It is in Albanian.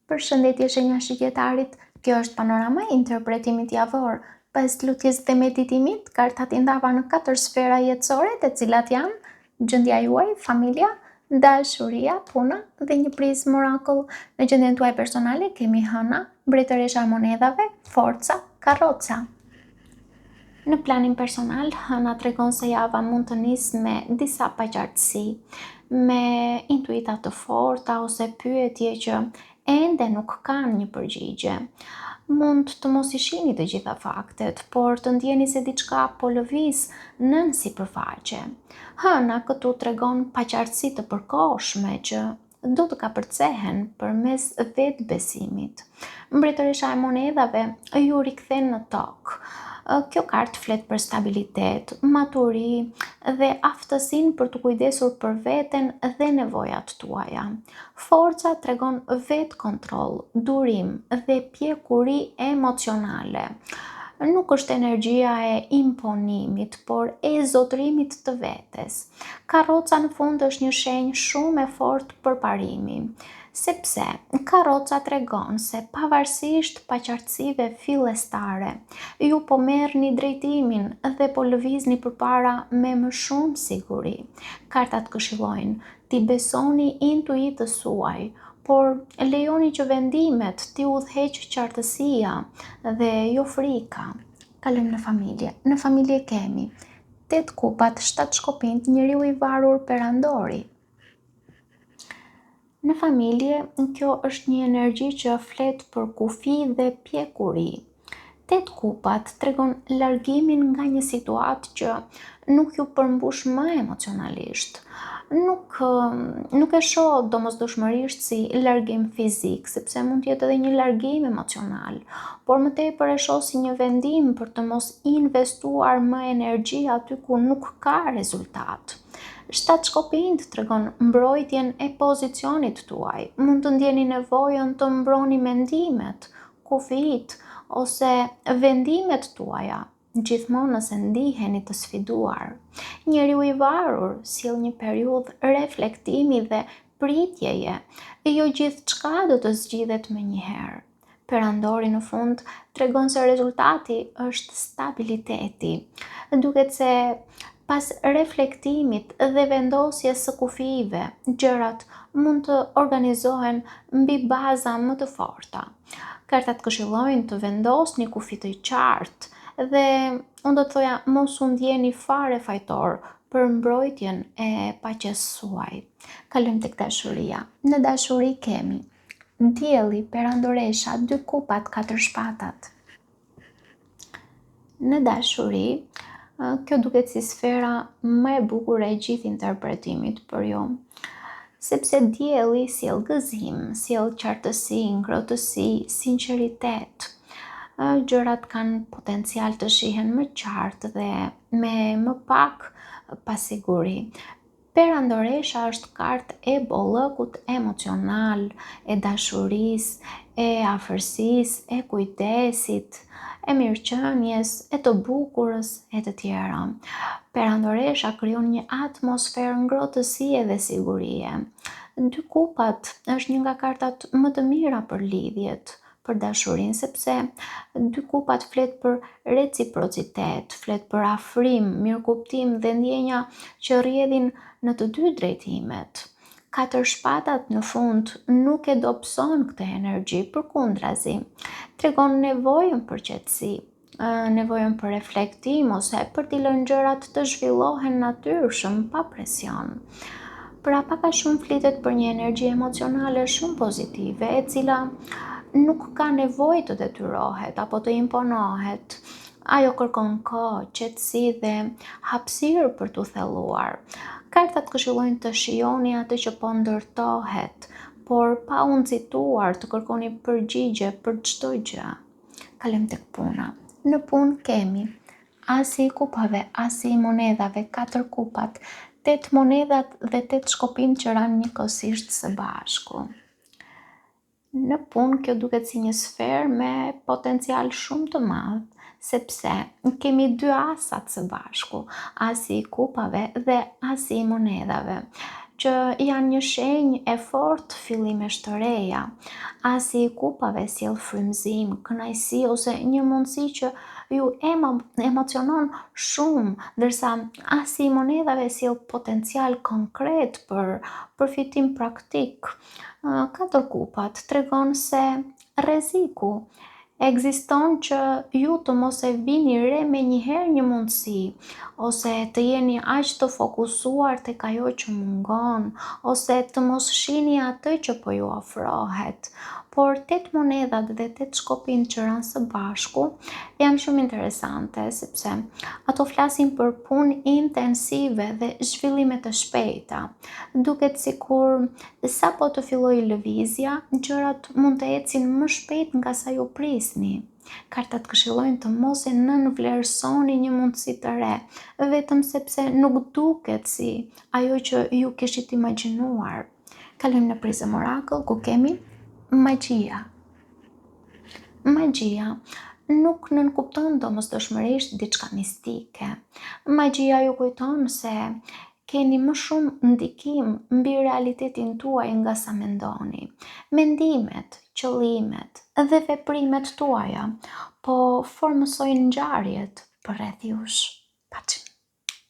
Përshëndetje shenja shqiptarit, kjo është panorama e interpretimit javor. Pas lutjes dhe meditimit, kartat i ndava në 4 sfera jetësore, të cilat janë gjendja juaj, familja, dashuria, puna dhe një prizmë orakull. Në gjendjen tuaj personale kemi hëna, mbretëresha e monedhave, forca, karroca. Në planin personal, hëna tregon se java mund të nisë me disa paqartësi, me intuita të forta ose pyetje që ende nuk kanë një përgjigje. Mund të mos i shihni të gjitha faktet, por të ndjeni se diçka po lëviz nën sipërfaqe. Hëna këtu tregon paqartësi të përkohshme që do të kapërcehen përmes vetbesimit. Mbretëresha e monedhave ju rikthen në tokë. Kjo kartë flet për stabilitet, maturi dhe aftësinë për të kujdesur për veten dhe nevojat tuaja. Forca tregon vetë kontroll, durim dhe pjekuri emocionale. Nuk është energjia e imponimit, por e zotërimit të vetes. Karroca në fund është një shenjë shumë e fortë për parimi, sepse karroca tregon se pavarësisht paqartësive fillestare, ju po merrni drejtimin dhe po lëvizni përpara me më shumë siguri. Kartat këshillojnë t'i besoni intuitës suaj, por lejoni që vendimet t'i udhëheq qartësia dhe jo frika. Kalojmë në familje. Në familje kemi 8 kupat, 7 shkopinjt, njeriu i varur perandori. Në familje, kjo është një energji që flet për kufi dhe pjekuri. 8 kupat tregon largimin nga një situatë që nuk ju përmbush më emocionalisht. Nuk e shoh domosdoshmërisht si largim fizik, sepse mund të jetë edhe një largim emocional, por më tepër e shoh si një vendim për të mos investuar më energji aty ku nuk ka rezultat. 7 shkopinjt tregon mbrojtjen e pozicionit tuaj. Mund të ndjeni nevojën të mbroni mendimet, kufijt ose vendimet tuaja, gjithmonë nëse ndiheni të sfiduar. Njeriu i varur sjell një periudhë reflektimi dhe pritjeje, e jo gjithçka do të zgjidhet menjëherë. Perandori në fund tregon se rezultati është stabiliteti. Duket se pas reflektimit dhe vendosjes së kufive, gjërat mund të organizohen mbi baza më të forta. Kartat këshillojnë të vendosni kufi të qartë dhe unë do të thoja mos u ndjeni fare fajtor për mbrojtjen e paqes suaj. Kalojmë tek dashuria. Në dashuri kemi dielli, perandoresha, 2 kupat, 4 shpatat. Në dashuri, kjo duket si sfera më e bukur e gjithë interpretimit për ju, sepse dielli sjell gëzim, sjell qartësi, ngrohtësi, sinqeritet. Gjërat kanë potencial të shihen më qartë dhe me më pak pasiguri. Perandoresha është kartë e bollëkut emocional, e dashurisë, e afërsisë, e kujdesit, e mirëqenies, e të bukurës e të tjera. Perandoresha krijon një atmosferë ngrohtësie dhe sigurie. 2 kupat është një nga kartat më të mira për lidhjet, për dashurinë, sepse 2 kupat flet për reciprocitet, flet për afrim, mirëkuptim dhe ndjenja që rrjedhin në të dy drejtimet. 4 shpatat në fund nuk e dobëson këtë energji, përkundrazi, tregon nevojën për qetësi, nevojën për reflektim ose për t'i lënë gjërat të zhvillohen natyrshëm pa presion. Pra pak a shumë flitet për një energji emocionale shumë pozitive, e cila nuk ka nevojë të detyrohet apo të imponohet. Ajo kërkon kohë, qetësi dhe hapësirë për t'u thelluar. Kartat këshillojnë të shijoni atë që po ndërtohet, por pa u nxituar të kërkoni përgjigje për çdo gjë. Kalojmë tek puna. Në punë kemi asi i kupave, asi i monedhave, 4 kupat, 8 monedhat dhe 8 shkopinjt që ranë njëkohësisht së bashku. Në punë kjo duket si një sferë me potencial shumë të madh, sepse kemi 2 asat së bashku, asi i kupave dhe asi i monedhave. që janë një shenjë e fortë fillimesh të reja. Asi i kupave sjell frymëzim, kënaqësi ose një mundësi që ju emocionon shumë, ndërsa asi i monedhave sjell potencial konkret për përfitim praktik. Katër kupat tregon se rreziku ekziston që ju të mos e vini re me njëherë një mundësi, ose të jeni aq të fokusuar tek ajo që mungon, ose të mos shihni atë që po ju ofrohet. Por 8 monedhat dhe 8 shkopin që ranë së bashku janë shumë interesante, sepse ato flasin për punë intensive dhe zhvillime të shpejta. Duket sikur sapo të fillojë lëvizja, gjërat mund të ecin më shpejt nga sa ju prisni. Kartat këshillojnë të mos e nënvlerësoni një mundësi të re, vetëm sepse nuk duket si ajo që ju kishit imagjinuar. Kalojmë në Prism Oracle ku kemi magjia. Magjia nuk nënkupton domosdoshmërisht diçka mistike. Magjia ju kujton se keni më shumë ndikim mbi realitetin tuaj nga sa mendoni. Mendimet, qëllimet dhe veprimet tuaja po formësojnë ngjarjet përreth jush. Paçi.